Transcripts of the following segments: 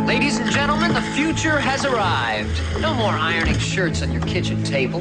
Ladies and gentlemen, the future has arrived. No more ironing shirts on your kitchen table.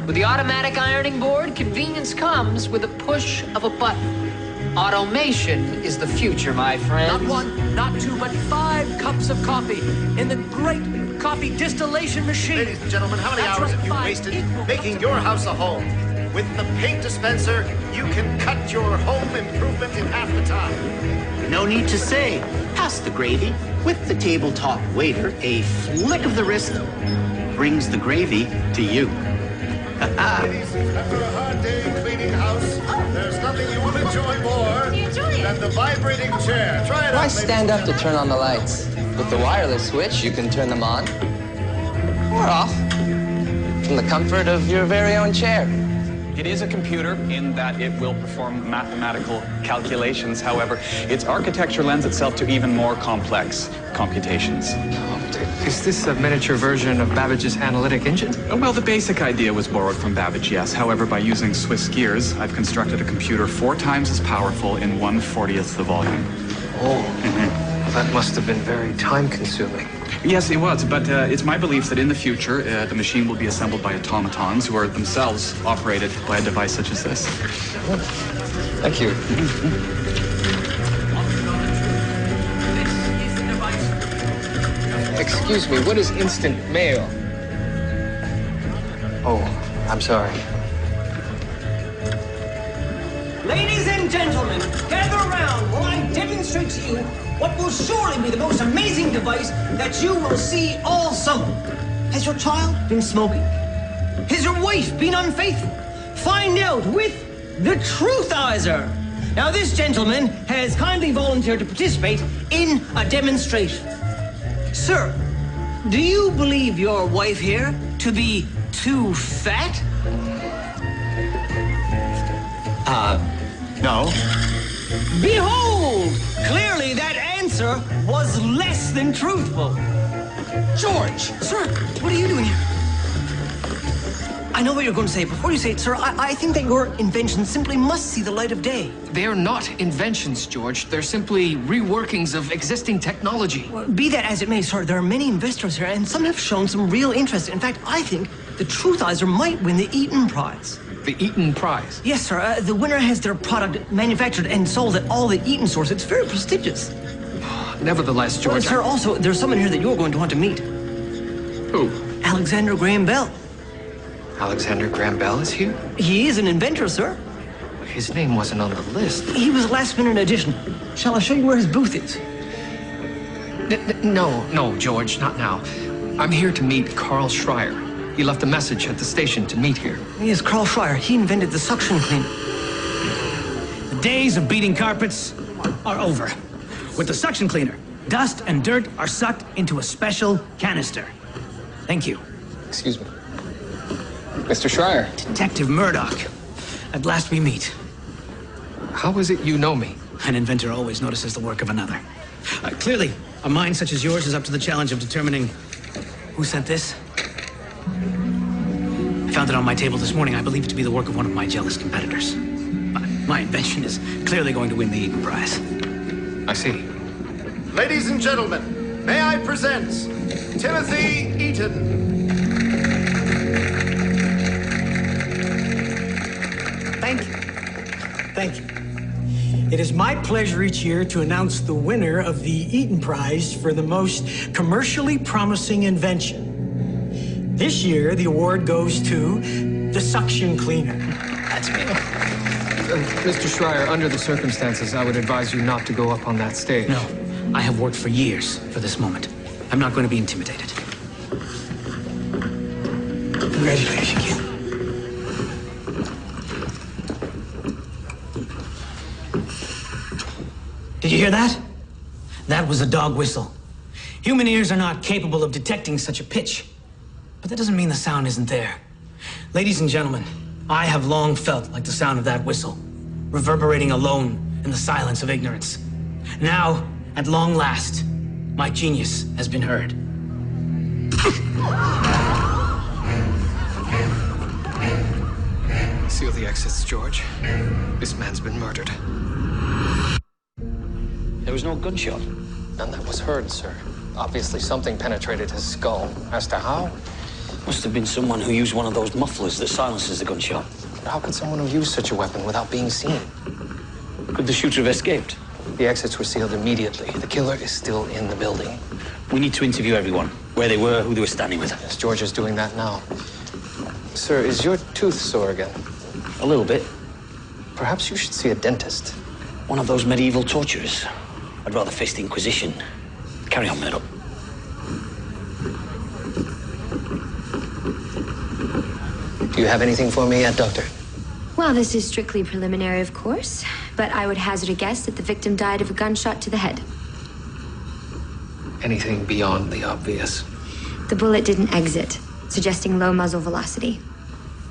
With the automatic ironing board, convenience comes with a push of a button. Automation is the future, my friend. Not one, not two, but 5 cups of coffee in the great coffee distillation machine. Ladies and gentlemen, how many hours have you wasted making your house a home? With the paint dispenser, you can cut your home improvement in half the time. No need to say, pass the gravy. With the tabletop waiter, a flick of the wrist brings the gravy to you. Ladies, after a hard day cleaning house, there's nothing you will enjoy more than the vibrating chair. Try it out. Why stand up to turn on the lights? With the wireless switch, you can turn them on or off from the comfort of your very own chair. It is a computer in that it will perform mathematical calculations. However, its architecture lends itself to even more complex computations. Is this a miniature version of Babbage's analytic engine? Well, the basic idea was borrowed from Babbage, yes. However, by using Swiss gears, I've constructed a computer 4 times as powerful in 1/40th the volume. Oh, that must have been very time-consuming. Yes, it was, but it's my belief that in the future, the machine will be assembled by automatons who are themselves operated by a device such as this. Thank you. Excuse me, what is instant mail? Oh, I'm sorry. Ladies and gentlemen, gather around while I demonstrate to you what will surely be the most amazing device that you will see all summer. Has your child been smoking? Has your wife been unfaithful? Find out with the Truthizer. Now, this gentleman has kindly volunteered to participate in a demonstration. Sir, do you believe your wife here to be too fat? No. Behold! Clearly that answer was less than truthful. George! Sir, what are you doing here? I know what you're going to say. Before you say it, sir, I think that your inventions simply must see the light of day. They're not inventions, George. They're simply reworkings of existing technology. Well, be that as it may, sir, there are many investors here, and some have shown some real interest. In fact, I think the Truthizer might win the Eaton Prize. The Eaton Prize? Yes, sir. The winner has their product manufactured and sold at all the Eaton stores. It's very prestigious. Nevertheless, George... Well, sir, also, there's someone here that you're going to want to meet. Who? Alexander Graham Bell. Alexander Graham Bell is here? He is an inventor, sir. His name wasn't on the list. He was a last-minute addition. Shall I show you where his booth is? No, George, not now. I'm here to meet Carl Schreier. He left a message at the station to meet here. Yes, Carl Schreier. He invented the suction cleaner. The days of beating carpets are over. With the suction cleaner, dust and dirt are sucked into a special canister. Thank you. Excuse me. Mr. Schreier. Detective Μέρντοχ. At last we meet. How is it you know me? An inventor always notices the work of another. Clearly, a mind such as yours is up to the challenge of determining who sent this. I found it on my table this morning. I believe it to be the work of one of my jealous competitors. My invention is clearly going to win the Eaton Prize. I see. Ladies and gentlemen, may I present Timothy Eaton. Thank you. Thank you. It is my pleasure each year to announce the winner of the Eaton Prize for the most commercially promising invention. This year, the award goes to the suction cleaner. That's me. Mr. Schreier, under the circumstances, I would advise you not to go up on that stage. No, I have worked for years for this moment. I'm not going to be intimidated. Congratulations, kid. Did you hear that? That was a dog whistle. Human ears are not capable of detecting such a pitch. But that doesn't mean the sound isn't there. Ladies and gentlemen, I have long felt like the sound of that whistle, reverberating alone in the silence of ignorance. Now, at long last, my genius has been heard. Seal the exits, George. This man's been murdered. There was no gunshot. None that was heard, sir. Obviously, something penetrated his skull. As to how? Must have been someone who used one of those mufflers that silences the gunshot. How could someone have used such a weapon without being seen? Could the shooter have escaped? The exits were sealed immediately. The killer is still in the building. We need to interview everyone. Where they were, who they were standing with. Yes, George is doing that now. Sir, is your tooth sore again? A little bit. Perhaps you should see a dentist. One of those medieval torturers. I'd rather face the Inquisition. Carry on, Murdoch. Do you have anything for me yet, Doctor? Well, this is strictly preliminary, of course, but I would hazard a guess that the victim died of a gunshot to the head. Anything beyond the obvious? The bullet didn't exit, suggesting low muzzle velocity.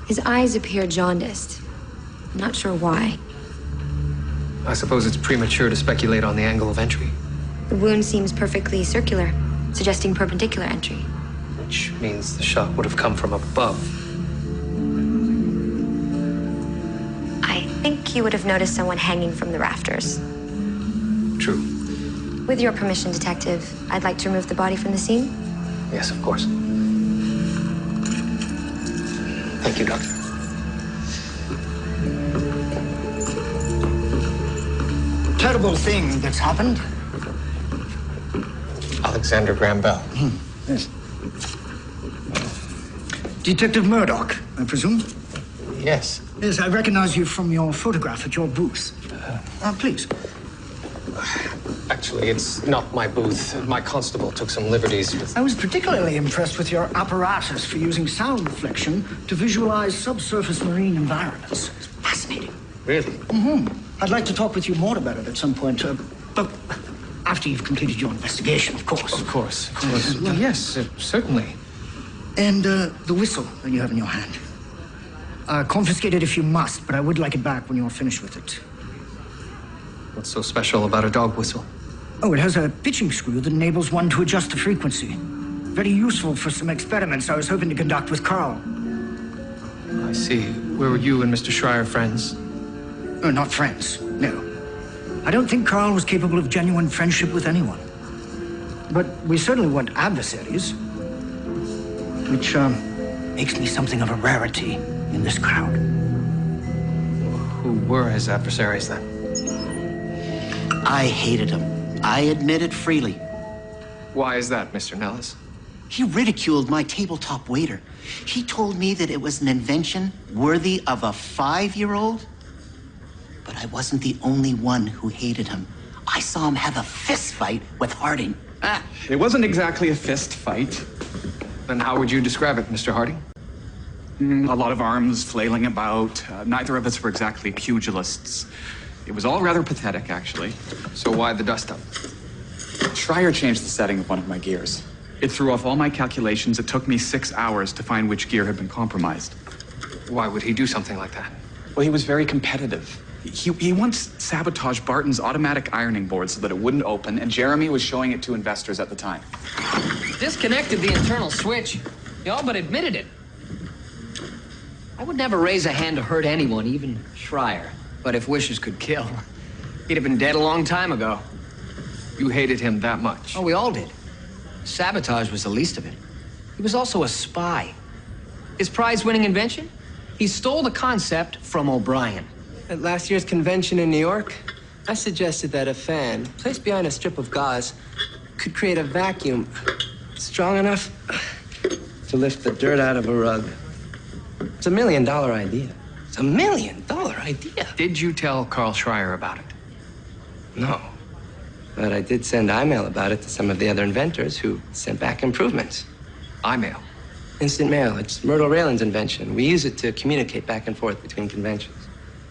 His eyes appear jaundiced. I'm not sure why. I suppose it's premature to speculate on the angle of entry. The wound seems perfectly circular, suggesting perpendicular entry. Which means the shot would have come from above. I think you would have noticed someone hanging from the rafters. True. With your permission, Detective, I'd like to remove the body from the scene. Yes, of course. Thank you, Doctor. Terrible thing that's happened. Alexander Graham Bell. Yes. Detective Μέρντοχ, I presume? Yes. Yes, I recognize you from your photograph at your booth. Please. Actually, it's not my booth. My constable took some liberties with... I was particularly impressed with your apparatus for using sound reflection to visualize subsurface marine environments. It's fascinating. Really? I'd like to talk with you more about it at some point, but after you've completed your investigation, of course. Of course, of course. Well, yes, certainly. And the whistle that you have in your hand. Confiscate it if you must, but I would like it back when you're finished with it. What's so special about a dog whistle? Oh, it has a pitching screw that enables one to adjust the frequency. Very useful for some experiments I was hoping to conduct with Carl. I see. Where were you and Mr. Schreier friends? Oh, not friends, no. I don't think Carl was capable of genuine friendship with anyone. But we certainly weren't adversaries. Which, makes me something of a rarity in this crowd. Who were his adversaries, then? I hated him. I admit it freely. Why is that, Mr. Nellis? He ridiculed my tabletop waiter. He told me that it was an invention worthy of a 5-year-old. But I wasn't the only one who hated him. I saw him have a fist fight with Harding. It wasn't exactly a fist fight. Then how would you describe it, Mr. Harding? A lot of arms flailing about. Neither of us were exactly pugilists. It was all rather pathetic, actually. So why the dust-up? Schreier changed the setting of one of my gears. It threw off all my calculations. It took me 6 hours to find which gear had been compromised. Why would he do something like that? Well, he was very competitive. He once sabotaged Barton's automatic ironing board so that it wouldn't open, and Jeremy was showing it to investors at the time. Disconnected the internal switch. You all but admitted it. I would never raise a hand to hurt anyone, even Schreier. But if wishes could kill, he'd have been dead a long time ago. You hated him that much? Oh, we all did. Sabotage was the least of it. He was also a spy. His prize-winning invention? He stole the concept from O'Brien. At last year's convention in New York, I suggested that a fan placed behind a strip of gauze could create a vacuum strong enough to lift the dirt out of a rug. It's $1 million idea. It's $1 million idea. Did you tell Carl Schreier about it? No. But I did send email about it to some of the other inventors who sent back improvements. Email? Instant mail. It's Myrtle Raylan's invention. We use it to communicate back and forth between conventions.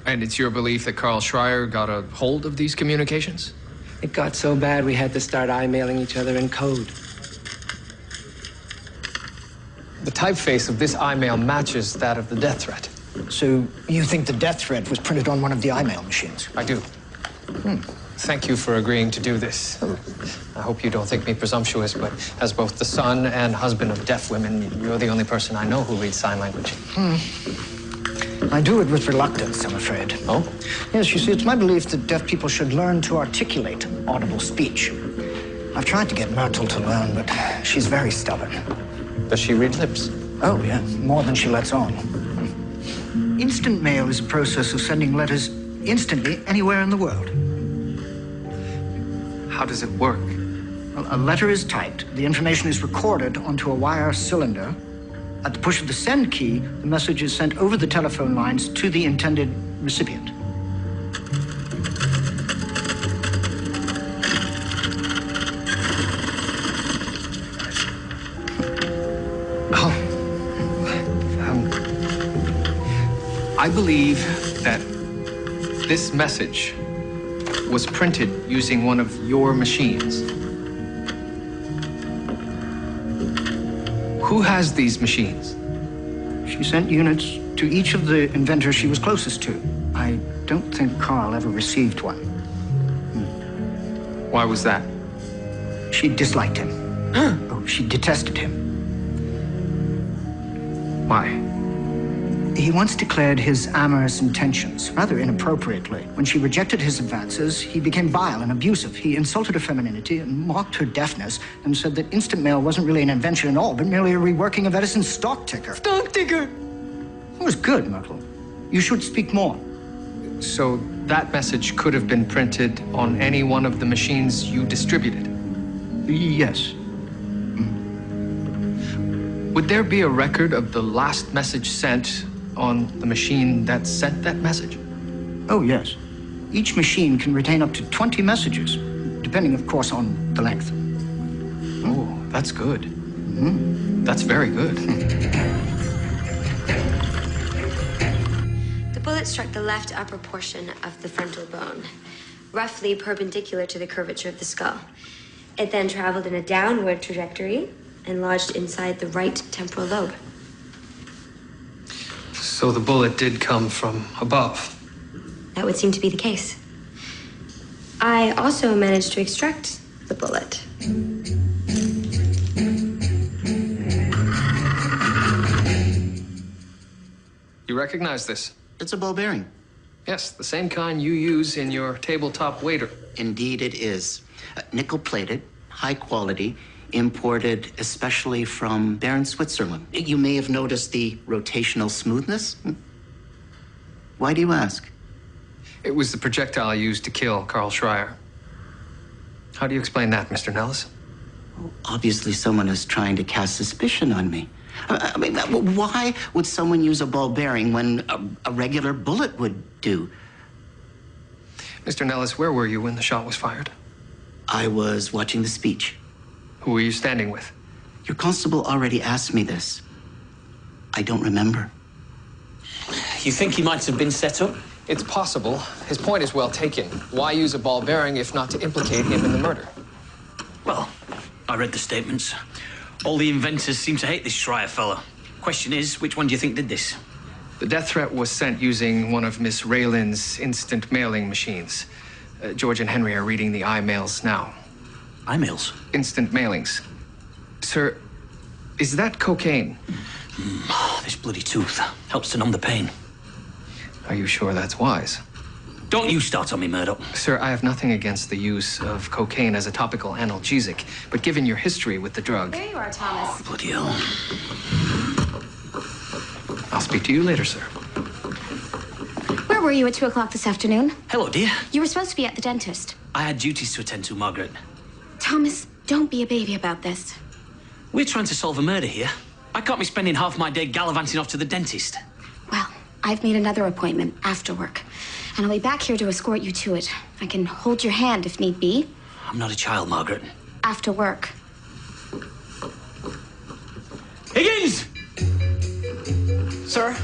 And it's your belief that Carl Schreier got a hold of these communications? It got so bad we had to start emailing each other in code. The typeface of this email matches that of the death threat. So you think the death threat was printed on one of the email machines? I do. Thank you for agreeing to do this. I hope you don't think me presumptuous, but as both the son and husband of deaf women, you're the only person I know who reads sign language. I do it with reluctance, I'm afraid. Oh? Yes, you see, it's my belief that deaf people should learn to articulate audible speech. I've tried to get Myrtle to learn, but she's very stubborn. Does she read lips? Oh, yeah, more than she lets on. Instant mail is a process of sending letters instantly anywhere in the world. How does it work? Well, a letter is typed, the information is recorded onto a wire cylinder. At the push of the send key, the message is sent over the telephone lines to the intended recipient. I believe that this message was printed using one of your machines. Who has these machines? She sent units to each of the inventors she was closest to. I don't think Carl ever received one. Why was that? She disliked him. Oh, she detested him. Why? He once declared his amorous intentions, rather inappropriately. When she rejected his advances, he became vile and abusive. He insulted her femininity and mocked her deafness and said that instant mail wasn't really an invention at all, but merely a reworking of Edison's stock ticker. Stock ticker! It was good, Myrtle. You should speak more. So that message could have been printed on any one of the machines you distributed? Yes. Would there be a record of the last message sent on the machine that sent that message? Oh, yes. Each machine can retain up to 20 messages, depending, of course, on the length. Oh, that's good. That's very good. The bullet struck the left upper portion of the frontal bone, roughly perpendicular to the curvature of the skull. It then traveled in a downward trajectory and lodged inside the right temporal lobe. So the bullet did come from above? That would seem to be the case. I also managed to extract the bullet. You recognize this? It's a ball bearing. Yes, the same kind you use in your tabletop waiter. Indeed it is. Nickel-plated, high quality, imported especially from Bern, Switzerland. You may have noticed the rotational smoothness. Why do you ask? It was the projectile used to kill Carl Schreier. How do you explain that, Mr. Nellis? Well, obviously someone is trying to cast suspicion on me. I mean, why would someone use a ball bearing when a regular bullet would do? Mr. Nellis, where were you when the shot was fired? I was watching the speech. Who were you standing with? Your constable already asked me this. I don't remember. You think he might have been set up? It's possible. His point is well taken. Why use a ball bearing if not to implicate him in the murder? Well, I read the statements. All the inventors seem to hate this Schreier fella. Question is, which one do you think did this? The death threat was sent using one of Miss Raylan's instant mailing machines. George and Henry are reading the I-mails now. I-mails? Instant mailings. Sir, is that cocaine? This bloody tooth helps to numb the pain. Are you sure that's wise? Don't you start on me, Murdoch. Sir, I have nothing against the use of cocaine as a topical analgesic, but given your history with the drug... There you are, Thomas. Bloody hell. I'll speak to you later, sir. Where were you at 2 o'clock this afternoon? Hello, dear. You were supposed to be at the dentist. I had duties to attend to, Margaret. Thomas, don't be a baby about this. We're trying to solve a murder here. I can't be spending half my day gallivanting off to the dentist. Well, I've made another appointment after work, and I'll be back here to escort you to it. I can hold your hand if need be. I'm not a child, Margaret. After work. Higgins! Sir,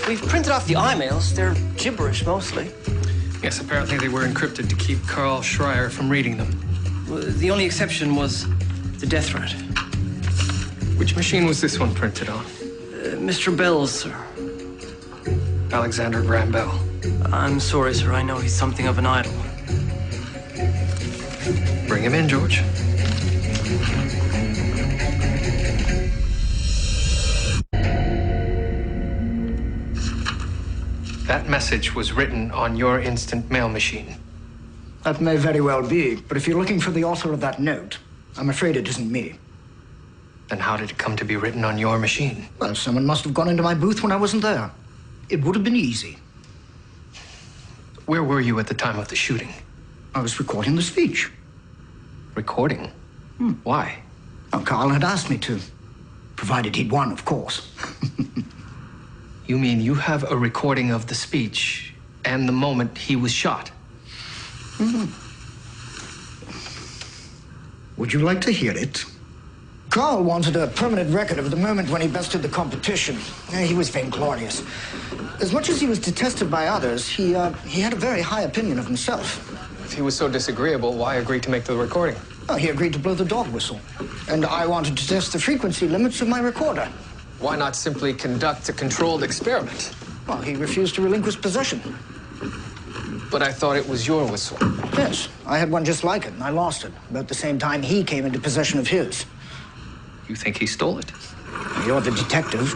we've printed off the I-mails. They're gibberish, mostly. Yes, apparently they were encrypted to keep Carl Schreier from reading them. Well, the only exception was the death threat. Which machine was this one printed on? Mr. Bell's, sir. Alexander Graham Bell. I'm sorry, sir. I know he's something of an idol. Bring him in, George. That message was written on your instant mail machine. That may very well be, but if you're looking for the author of that note, I'm afraid it isn't me. Then how did it come to be written on your machine? Well, someone must have gone into my booth when I wasn't there. It would have been easy. Where were you at the time of the shooting? I was recording the speech. Recording? Why? Oh, Carl had asked me to. Provided he'd won, of course. You mean you have a recording of the speech and the moment he was shot? Would you like to hear it? Carl wanted a permanent record of the moment when he bested the competition. He was vainglorious. As much as he was detested by others, he had a very high opinion of himself. If he was so disagreeable, why agree to make the recording? Oh, he agreed to blow the dog whistle. And I wanted to test the frequency limits of my recorder. Why not simply conduct a controlled experiment? Well, he refused to relinquish possession. But I thought it was your whistle. Yes, I had one just like it, and I lost it. About the same time he came into possession of his. You think he stole it? You're the detective.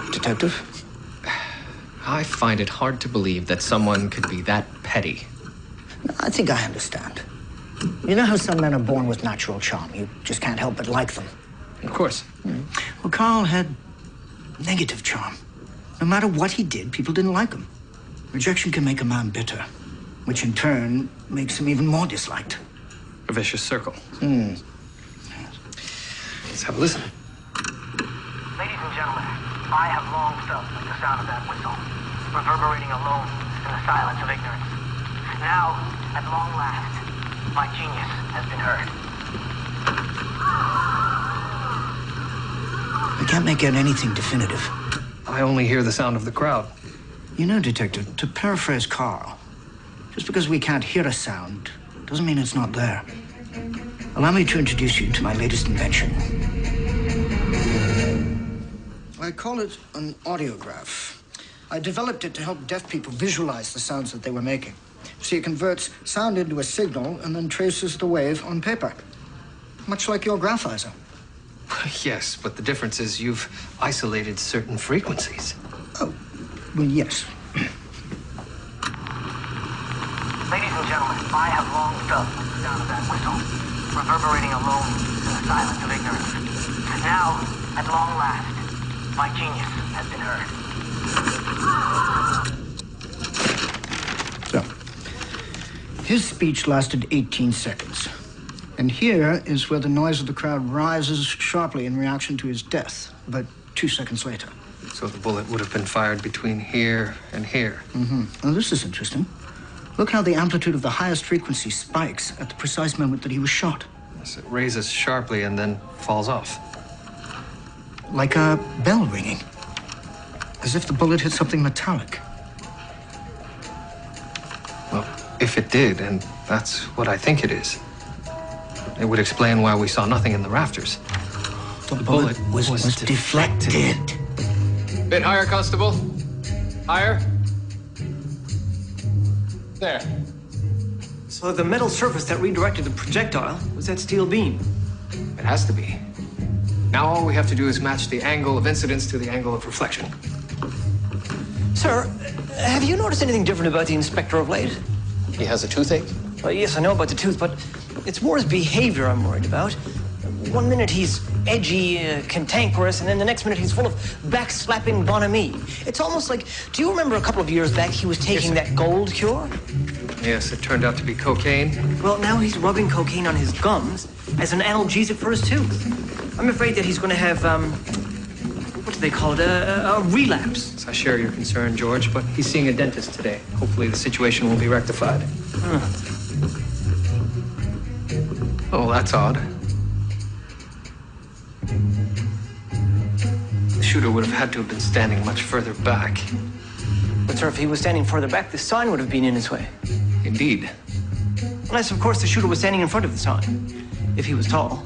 I find it hard to believe that someone could be that petty. I think I understand. You know how some men are born with natural charm? You just can't help but like them. Of course. Well, Carl had negative charm. No matter what he did, people didn't like him. Rejection can make a man bitter, which in turn makes him even more disliked. A vicious circle. Let's have a listen. Ladies and gentlemen, I have long felt like the sound of that whistle, reverberating alone in the silence of ignorance. Now, at long last, my genius has been heard. I can't make out anything definitive. I only hear the sound of the crowd. You know, Detective, to paraphrase Carl, just because we can't hear a sound doesn't mean it's not there. Allow me to introduce you to my latest invention. I call it an audiograph. I developed it to help deaf people visualize the sounds that they were making. See, it converts sound into a signal and then traces the wave on paper. Much like your graphizer. Yes, but the difference is you've isolated certain frequencies. Oh, well, yes. Ladies and gentlemen, I have long felt like the sound of that whistle, reverberating alone in the silence of ignorance. Now, at long last, my genius has been heard. So, his speech lasted 18 seconds. And here is where the noise of the crowd rises sharply in reaction to his death, about 2 seconds later. So the bullet would have been fired between here and here. Now, this is interesting. Look how the amplitude of the highest frequency spikes at the precise moment that he was shot. Yes, it raises sharply and then falls off. Like a bell ringing. As if the bullet hit something metallic. Well, if it did, and that's what I think it is, it would explain why we saw nothing in the rafters. The bullet was deflected. Bit higher, Constable. Higher. There. So the metal surface that redirected the projectile was that steel beam. It has to be. Now all we have to do is match the angle of incidence to the angle of reflection. Sir, have you noticed anything different about the inspector of late? He has a toothache? Yes, I know about the tooth, but it's more his behavior I'm worried about. One minute he's edgy, cantankerous, and then the next minute he's full of backslapping bonhomie. It's almost like, do you remember a couple of years back he was taking that gold cure? Yes, it turned out to be cocaine. Well, now he's rubbing cocaine on his gums as an analgesic for his tooth. I'm afraid that he's going to have, what do they call it, a relapse. I share your concern, George, but he's seeing a dentist today. Hopefully the situation will be rectified. Oh, that's odd. The shooter would have had to have been standing much further back. But, sir, if he was standing further back, the sign would have been in his way. Indeed. Unless, of course, the shooter was standing in front of the sign. If he was tall.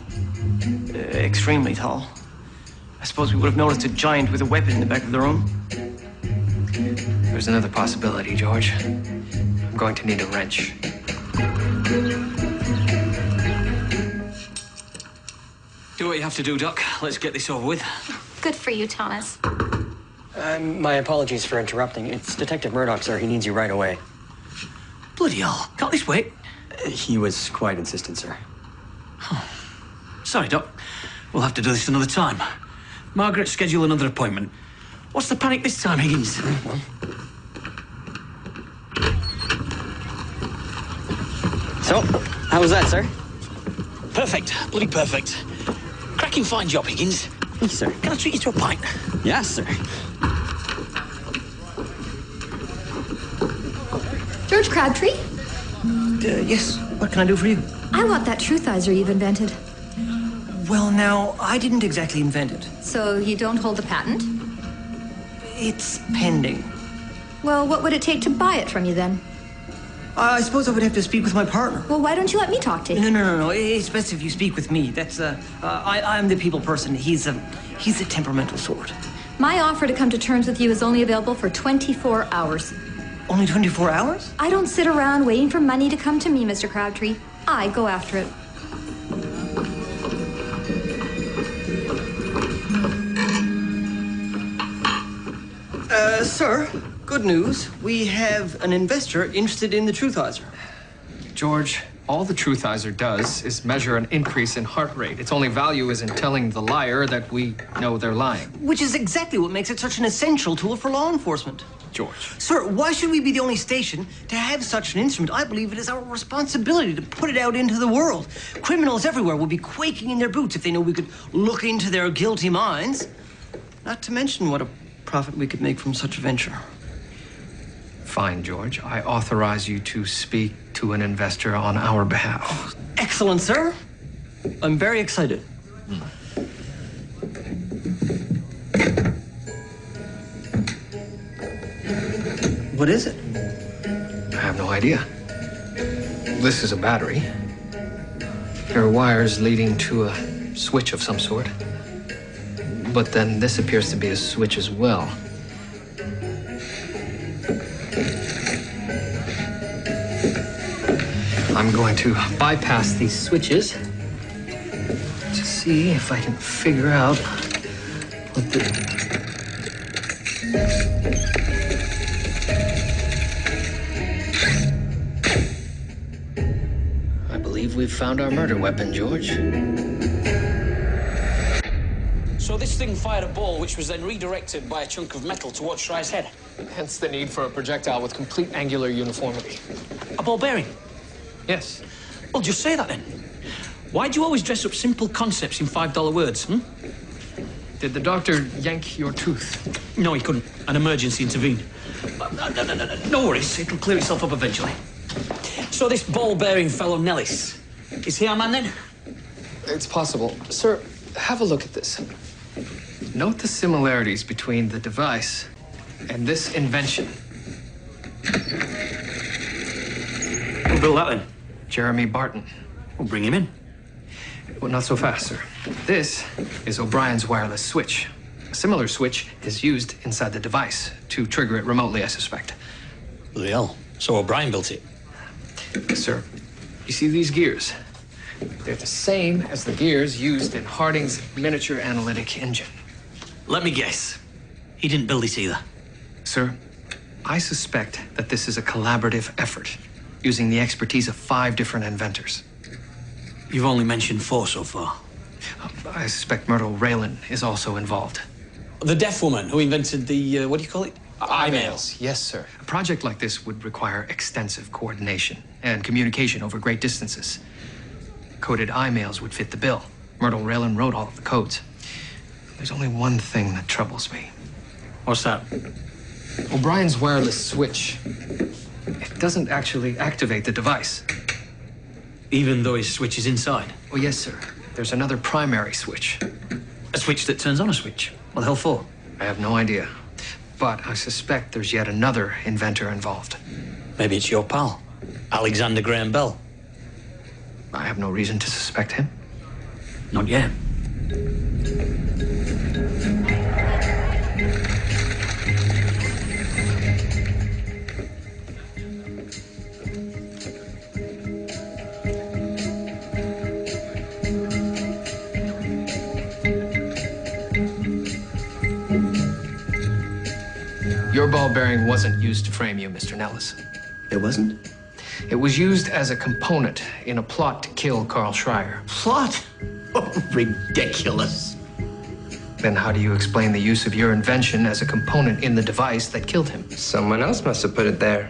Extremely tall. I suppose we would have noticed a giant with a weapon in the back of the room. There's another possibility, George. I'm going to need a wrench. Do what you have to do, Doc. Let's get this over with. Good for you, Thomas. My apologies for interrupting. It's Detective Μέρντοχ, sir. He needs you right away. Bloody hell. Can't this wait? He was quite insistent, sir. Oh. Sorry, Doc. We'll have to do this another time. Margaret, schedule another appointment. What's the panic this time, Higgins? So, how was that, sir? Perfect. Bloody perfect. Cracking fine job, Higgins. Thank you, sir. Can I treat you to a pint? Yes, sir. George Crabtree? Yes. What can I do for you? I want that truthizer you've invented. Well, now, I didn't exactly invent it. So you don't hold the patent? It's pending. Well, what would it take to buy it from you then? I suppose I would have to speak with my partner. Well, why don't you let me talk to you? No. It's best if you speak with me. That's, I'm the people person. He's the temperamental sort. My offer to come to terms with you is only available for 24 hours. Only 24 hours? I don't sit around waiting for money to come to me, Mr. Crabtree. I go after it. Sir, good news. We have an investor interested in the truthizer. George, all the truthizer does is measure an increase in heart rate. Its only value is in telling the liar that we know they're lying. Which is exactly what makes it such an essential tool for law enforcement. George. Sir, why should we be the only station to have such an instrument? I believe it is our responsibility to put it out into the world. Criminals everywhere will be quaking in their boots if they know we could look into their guilty minds. Not to mention what a profit we could make from such a venture. Fine, George. I authorize you to speak to an investor on our behalf. Oh, excellent, sir. I'm very excited. What is it? I have no idea. This is a battery. There are wires leading to a switch of some sort. But then this appears to be a switch as well. I'm going to bypass these switches to see if I can figure out what the... I believe we've found our murder weapon, George. So this thing fired a ball which was then redirected by a chunk of metal towards Schreier's head. Hence the need for a projectile with complete angular uniformity. A ball bearing? Yes. Well, just say that then. Why do you always dress up simple concepts in $5 words, Did the doctor yank your tooth? No, he couldn't. An emergency intervened. No worries. It'll clear itself up eventually. So this ball-bearing fellow Nellis, is he our man then? It's possible. Sir, have a look at this. Note the similarities between the device and this invention. Who built that then? Jeremy Barton. We'll bring him in. Well, not so fast, sir. This is O'Brien's wireless switch. A similar switch is used inside the device to trigger it remotely, I suspect. Bloody hell. So O'Brien built it? Sir, you see these gears? They're the same as the gears used in Harding's miniature analytic engine. Let me guess. He didn't build it either. Sir, I suspect that this is a collaborative effort using the expertise of 5 different inventors. You've only mentioned 4 so far. I suspect Myrtle Raylan is also involved. The deaf woman who invented the, what do you call it? Emails. Yes, sir. A project like this would require extensive coordination and communication over great distances. Coded emails would fit the bill. Myrtle Raylan wrote all of the codes. There's only one thing that troubles me. What's that? O'Brien's wireless switch. It doesn't actually activate the device. Even though his switch is inside? Oh, yes, sir. There's another primary switch. A switch that turns on a switch? What the hell for? I have no idea. But I suspect there's yet another inventor involved. Maybe it's your pal, Alexander Graham Bell. I have no reason to suspect him. Not yet. Your ball bearing wasn't used to frame you, Mr. Nellis. It wasn't? It was used as a component in a plot to kill Carl Schreier. Plot? Oh, ridiculous. Then how do you explain the use of your invention as a component in the device that killed him? Someone else must have put it there.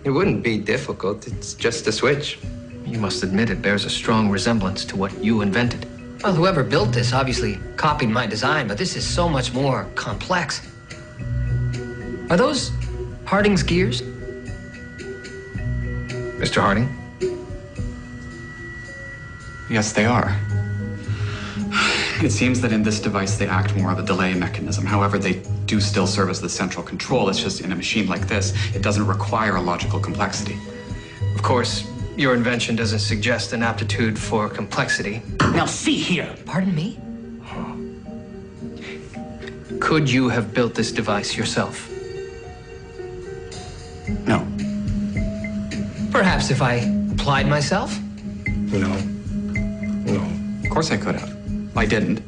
It wouldn't be difficult. It's just a switch. You must admit it bears a strong resemblance to what you invented. Well, whoever built this obviously copied my design, but this is so much more complex. Are those Harding's gears? Mr. Harding? Yes, they are. It seems that in this device they act more of a delay mechanism. However, they do still serve as the central control. It's just in a machine like this, it doesn't require a logical complexity. Of course, your invention doesn't suggest an aptitude for complexity. Now see here. Pardon me? Could you have built this device yourself? No. Perhaps if I applied myself? No. Of course I could have. I didn't.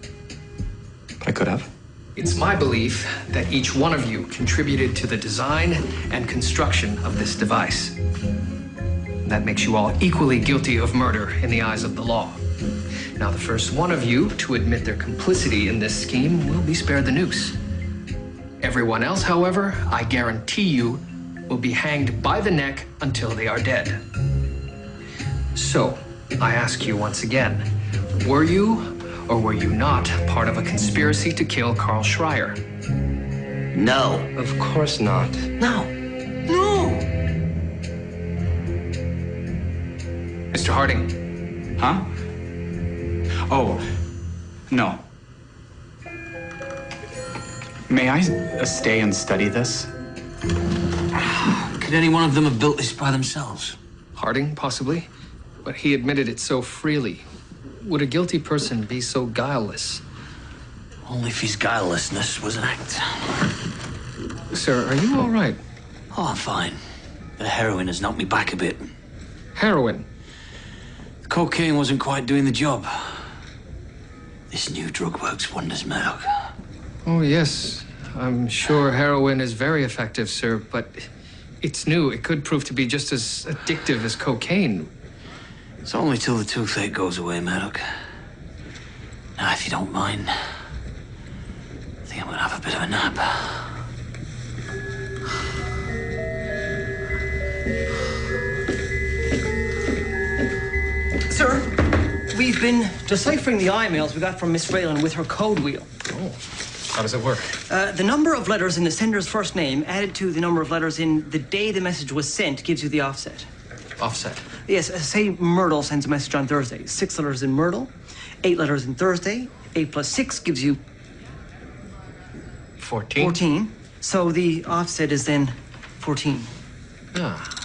But I could have. It's my belief that each one of you contributed to the design and construction of this device. That makes you all equally guilty of murder in the eyes of the law. Now, the first one of you to admit their complicity in this scheme will be spared the noose. Everyone else, however, I guarantee you, will be hanged by the neck until they are dead. So, I ask you once again, were you or were you not part of a conspiracy to kill Carl Schreier? No. Of course not. No. Mr. Harding. Huh? Oh, no. May I stay and study this? Could any one of them have built this by themselves? Harding, possibly. But he admitted it so freely. Would a guilty person be so guileless? Only if his guilelessness was an act. Sir, are you all right? Oh, I'm fine. The heroin has knocked me back a bit. Heroin? The cocaine wasn't quite doing the job. This new drug works wonders, Murdoch. Oh, yes. I'm sure heroin is very effective, sir, but it's new. It could prove to be just as addictive as cocaine. It's only till the toothache goes away, Murdoch. Now, if you don't mind, I think I'm gonna have a bit of a nap. Sir, we've been deciphering the emails we got from Miss Fralin with her code wheel. Oh, how does it work? The number of letters in the sender's first name added to the number of letters in the day the message was sent gives you the offset. Offset? Yes, say Myrtle sends a message on Thursday. 6 letters in Myrtle, 8 letters in Thursday. 8 plus 6 gives you 14. So the offset is then 14.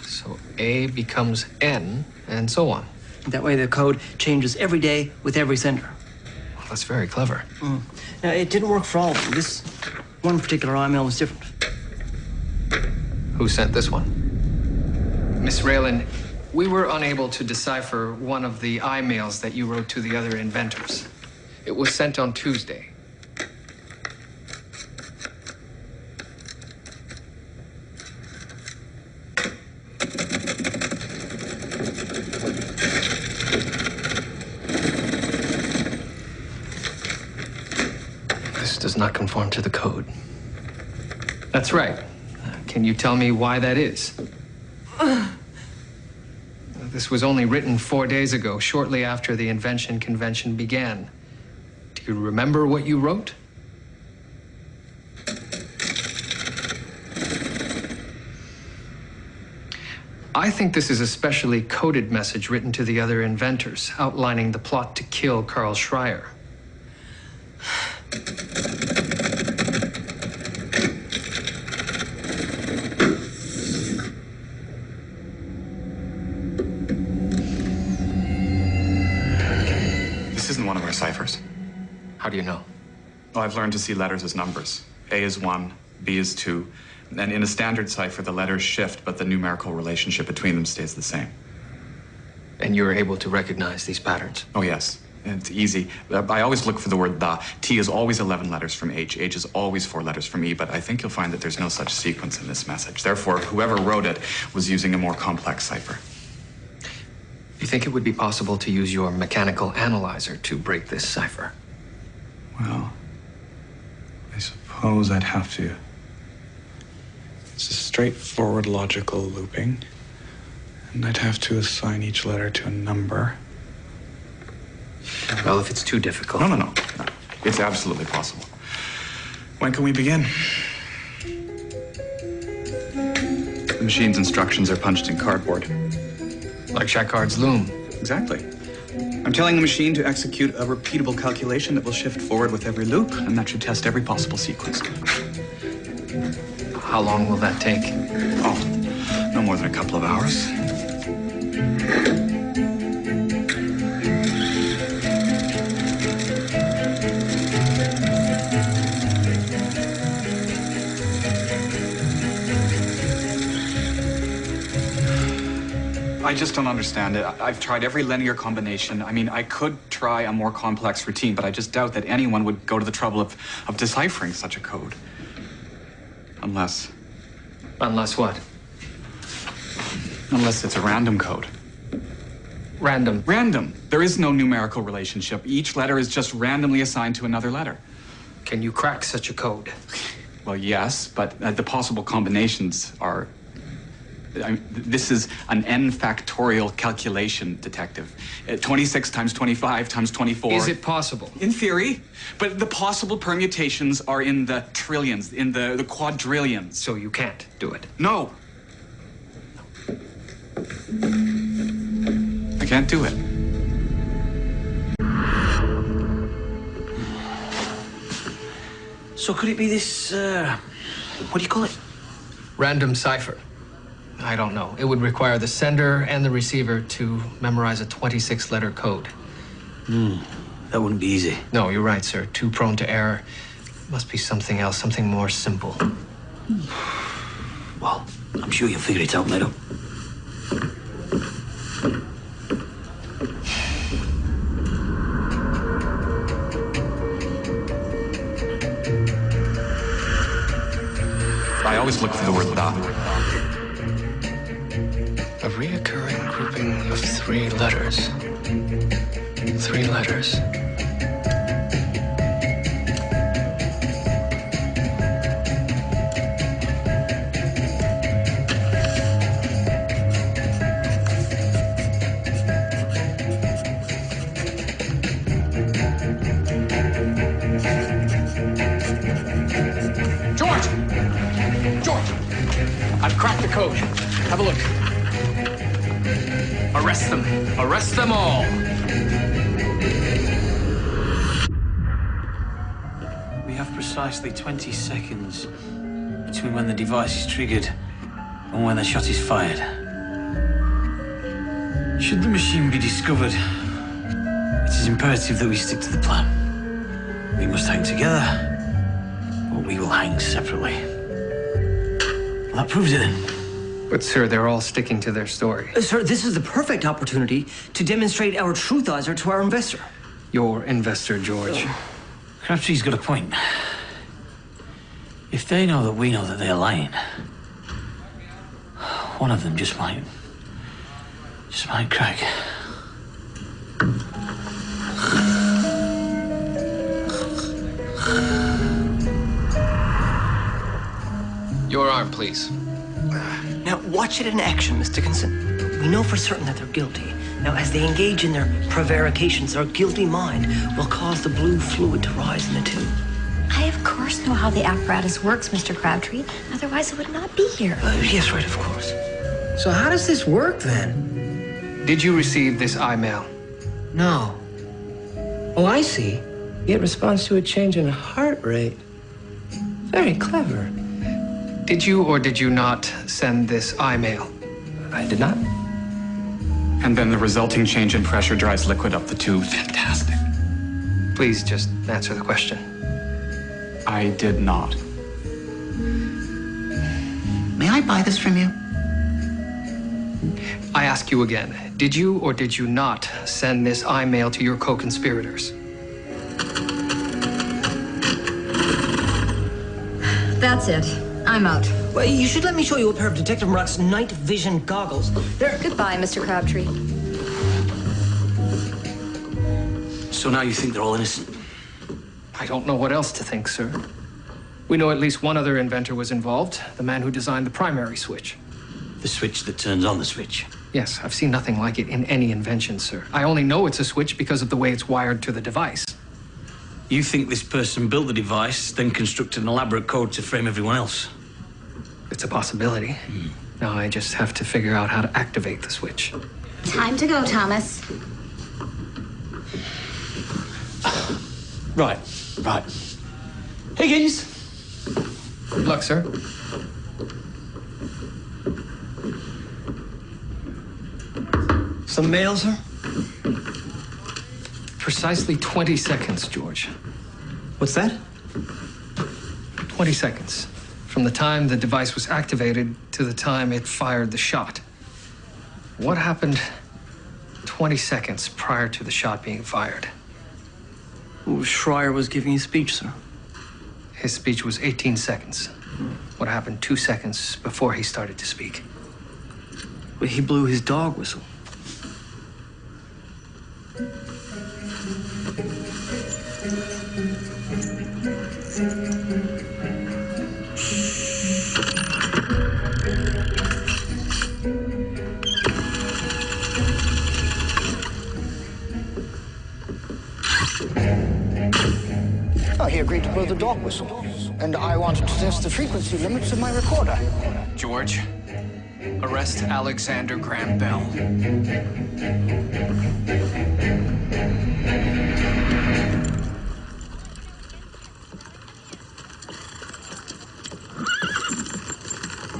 So A becomes N, and so on. That way the code changes every day with every sender. Well, that's very clever. Now, it didn't work for all of them. This one particular email was different. Who sent this one? Miss Raylan, we were unable to decipher one of the emails that you wrote to the other inventors. It was sent on Tuesday. This does not conform to the code. That's right. Can you tell me why that is? This was only written 4 days ago, shortly after the invention convention began. Do you remember what you wrote? I think this is a specially coded message written to the other inventors, outlining the plot to kill Carl Schreier. This isn't one of our ciphers. How do you know? Well, I've learned to see letters as numbers. A is 1, B is 2. And in a standard cipher, the letters shift, but the numerical relationship between them stays the same. And you were able to recognize these patterns? Oh, yes. It's easy. I always look for the word the. T is always 11 letters from H. H is always 4 letters from E, but I think you'll find that there's no such sequence in this message. Therefore, whoever wrote it was using a more complex cipher. You think it would be possible to use your mechanical analyzer to break this cipher? Well, I suppose I'd have to. It's a straightforward logical looping, and I'd have to assign each letter to a number. Well, if it's too difficult. No. It's absolutely possible. When can we begin? The machine's instructions are punched in cardboard. Like Jacquard's loom. Exactly. I'm telling the machine to execute a repeatable calculation that will shift forward with every loop, and that should test every possible sequence. How long will that take? Oh, no more than a couple of hours. I just don't understand it. I've tried every linear combination. I mean, I could try a more complex routine, but I just doubt that anyone would go to the trouble of deciphering such a code. Unless... Unless what? Unless it's a random code. Random? Random. There is no numerical relationship. Each letter is just randomly assigned to another letter. Can you crack such a code? Well, yes, but the possible combinations are... I mean, this is an n factorial calculation, Detective. 26 times 25 times 24. Is it possible? In theory, but the possible permutations are in the trillions, in the quadrillions. So you can't do it? No. I can't do it. So could it be this, what do you call it? Random cipher. I don't know. It would require the sender and the receiver to memorize a 26-letter code. That wouldn't be easy. No, you're right, sir. Too prone to error. Must be something else, something more simple. Well, I'm sure you'll figure it out, Meadow. I always look for the word the. A reoccurring grouping of 3 letters. 3 letters. George! George! I've cracked the code. Have a look. Arrest them. Arrest them all. We have precisely 20 seconds between when the device is triggered and when the shot is fired. Should the machine be discovered, it is imperative that we stick to the plan. We must hang together, or we will hang separately. Well, that proves it then. But, sir, they're all sticking to their story. Sir, this is the perfect opportunity to demonstrate our truthizer to our investor. Your investor, George. Crabtree's got a point. If they know that we know that they're lying, one of them just might crack. Your arm, please. Now, watch it in action, Miss Dickinson. We know for certain that they're guilty. Now, as they engage in their prevarications, their guilty mind will cause the blue fluid to rise in the tube. I, of course, know how the apparatus works, Mr. Crabtree. Otherwise, it would not be here. Yes, right, of course. So how does this work, then? Did you receive this email? No. Oh, I see. It responds to a change in heart rate. Very clever. Did you or did you not send this email? I did not. And then the resulting change in pressure drives liquid up the tube. Fantastic. Please just answer the question. I did not. May I buy this from you? I ask you again, did you or did you not send this email to your co-conspirators? That's it. I'm out. Well, you should let me show you a pair of Detective Murdoch's night vision goggles. Goodbye, Mr. Crabtree. So now you think they're all innocent? I don't know what else to think, sir. We know at least one other inventor was involved, the man who designed the primary switch. The switch that turns on the switch? Yes, I've seen nothing like it in any invention, sir. I only know it's a switch because of the way it's wired to the device. You think this person built the device, then constructed an elaborate code to frame everyone else? It's a possibility. Now I just have to figure out how to activate the switch. Time to go, Thomas. Right. Higgins! Good luck, sir. Some mail, sir? Precisely 20 seconds, George. What's that? 20 seconds. From the time the device was activated to the time it fired the shot. What happened 20 seconds prior to the shot being fired? Well, Schreier was giving a speech, sir. His speech was 18 seconds. What happened 2 seconds before he started to speak? Well, he blew his dog whistle. He agreed to blow the dog whistle, and I wanted to test the frequency limits of my recorder. George, arrest Alexander Graham Bell.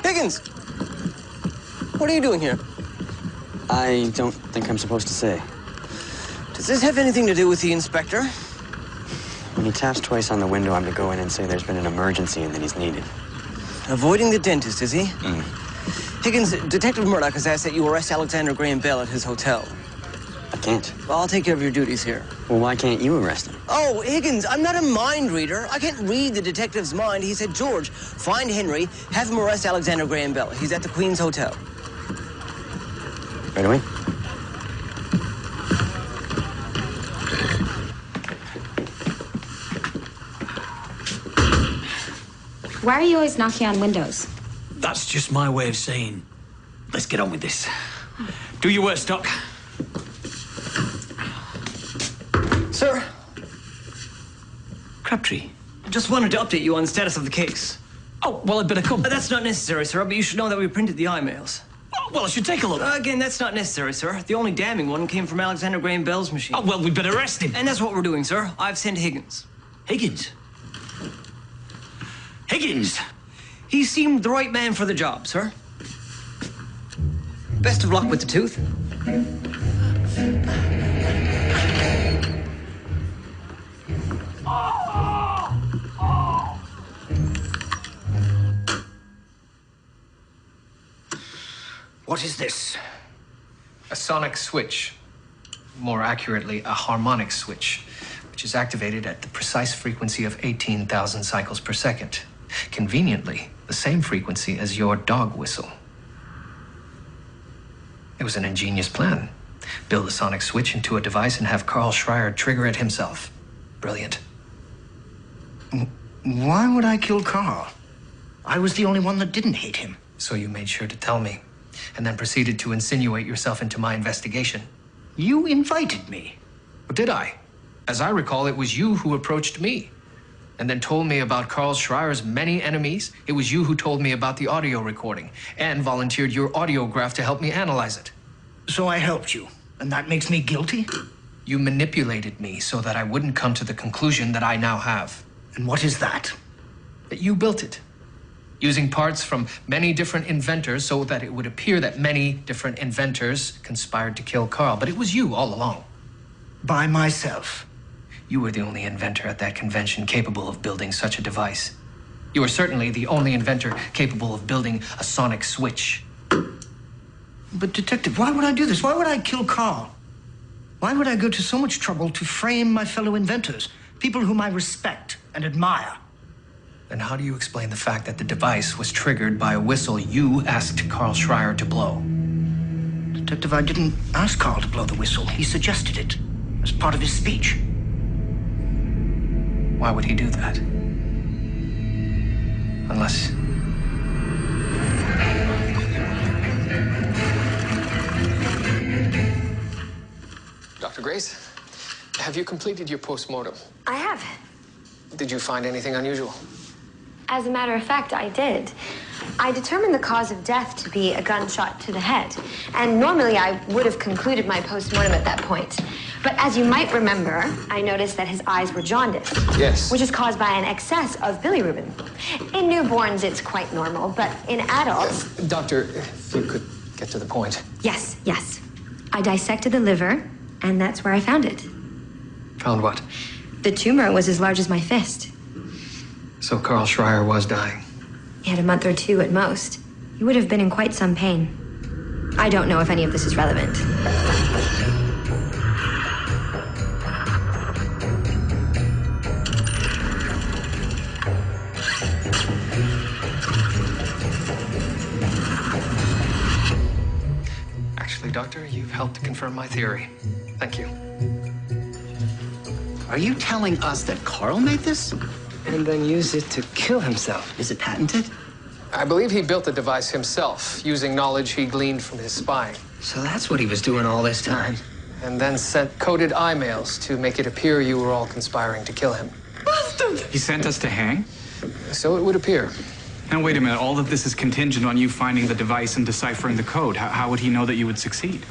Higgins! What are you doing here? I don't think I'm supposed to say. Does this have anything to do with the inspector? When he taps twice on the window, I'm to go in and say there's been an emergency and that he's needed. Avoiding the dentist, is he? Higgins, Detective Murdoch has asked that you arrest Alexander Graham Bell at his hotel. I can't. Well, I'll take care of your duties here. Well, why can't you arrest him? Oh, Higgins, I'm not a mind reader. I can't read the detective's mind. He said, George, find Henry, have him arrest Alexander Graham Bell. He's at the Queen's Hotel. Right away. Why are you always knocking on windows? That's just my way of saying, let's get on with this. Do your worst, Doc. Sir? Crabtree? I just wanted to update you on the status of the case. Oh, well, I'd better come. That's not necessary, sir, but you should know that we printed the emails. Oh, well, I should take a look. Again, that's not necessary, sir. The only damning one came from Alexander Graham Bell's machine. Oh, well, we'd better arrest him. And that's what we're doing, sir. I've sent Higgins. Higgins? Higgins? He seemed the right man for the job, sir. Best of luck with the tooth. What is this? A sonic switch. More accurately, a harmonic switch, which is activated at the precise frequency of 18,000 cycles per second. Conveniently, the same frequency as your dog whistle. It was an ingenious plan. Build a sonic switch into a device and have Carl Schreier trigger it himself. Brilliant. Why would I kill Carl? I was the only one that didn't hate him. So you made sure to tell me, and then proceeded to insinuate yourself into my investigation. You invited me. Or did I? As I recall, it was you who approached me, and then told me about Carl Schreier's many enemies. It was you who told me about the audio recording, and volunteered your audiograph to help me analyze it. So I helped you, and that makes me guilty? You manipulated me so that I wouldn't come to the conclusion that I now have. And what is that? That you built it, using parts from many different inventors so that it would appear that many different inventors conspired to kill Carl. But it was you all along. By myself. You were the only inventor at that convention capable of building such a device. You were certainly the only inventor capable of building a sonic switch. But, Detective, why would I do this? Why would I kill Carl? Why would I go to so much trouble to frame my fellow inventors, people whom I respect and admire? Then how do you explain the fact that the device was triggered by a whistle you asked Carl Schreier to blow? Detective, I didn't ask Carl to blow the whistle. He suggested it as part of his speech. Why would he do that? Unless... Dr. Grace, have you completed your postmortem? I have. Did you find anything unusual? As a matter of fact, I did. I determined the cause of death to be a gunshot to the head. And normally I would have concluded my postmortem at that point. But as you might remember, I noticed that his eyes were jaundiced. Yes. Which is caused by an excess of bilirubin. In newborns, it's quite normal, but in adults... Doctor, if you could get to the point. Yes, yes. I dissected the liver, and that's where I found it. Found what? The tumor was as large as my fist. So Carl Schreier was dying. He had a month or two at most. He would have been in quite some pain. I don't know if any of this is relevant. Actually, Doctor, you've helped to confirm my theory. Thank you. Are you telling us that Carl made this? And then used it to kill himself. Is it patented? I believe he built the device himself, using knowledge he gleaned from his spying. So that's what he was doing all this time. And then sent coded emails to make it appear you were all conspiring to kill him. He sent us to hang? So it would appear. Now, wait a minute. All of this is contingent on you finding the device and deciphering the code. How would he know that you would succeed?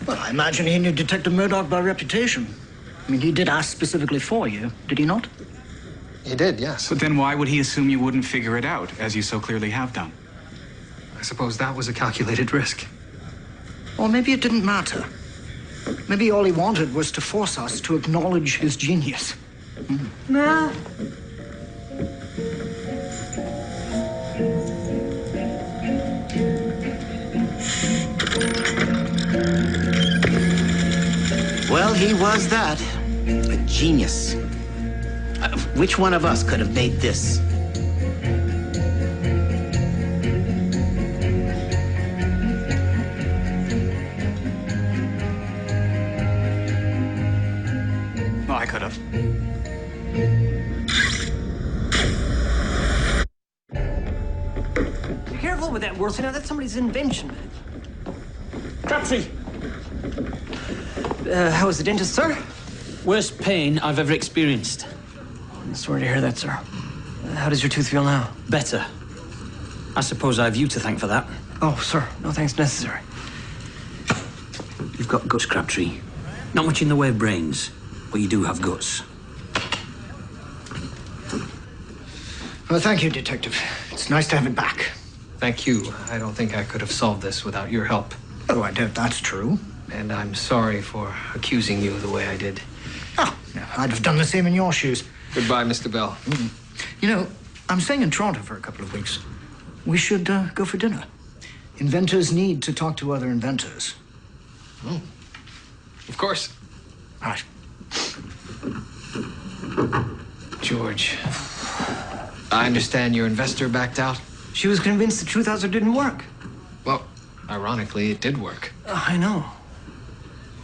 Well, I imagine he knew Detective Μέρντοχ by reputation. I mean, he did ask specifically for you, did he not? He did, yes. But then why would he assume you wouldn't figure it out, as you so clearly have done? I suppose that was a calculated risk. Or maybe it didn't matter. Maybe all he wanted was to force us to acknowledge his genius. Nah. Well, he was that. A genius. Which one of us could have made this? Well, I could have. Be careful with that word. You know, that's somebody's invention, man. Taxi! How was the dentist, sir? Worst pain I've ever experienced. I'm sorry to hear that, sir. How does your tooth feel now? Better. I suppose I have you to thank for that. Oh, sir, no thanks necessary. You've got guts, Crabtree. Not much in the way of brains, but you do have guts. Well, thank you, Detective. It's nice to have it back. Thank you. I don't think I could have solved this without your help. Oh, I doubt that's true. And I'm sorry for accusing you the way I did. Oh, I'd have done the same in your shoes. Goodbye, Mr. Bell. You know, I'm staying in Toronto for a couple of weeks. We should go for dinner. Inventors need to talk to other inventors. Oh. Of course. All right. George, I understand your investor backed out? She was convinced the truth hazard didn't work. Well, ironically, it did work. I know.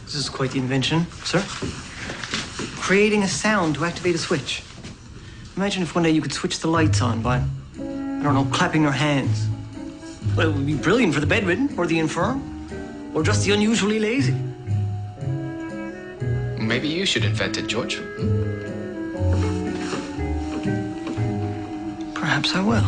This is quite the invention, sir. Creating a sound to activate a switch. Imagine if one day you could switch the lights on by, I don't know, clapping your hands. Well, it would be brilliant for the bedridden, or the infirm, or just the unusually lazy. Maybe you should invent it, George. Perhaps I will.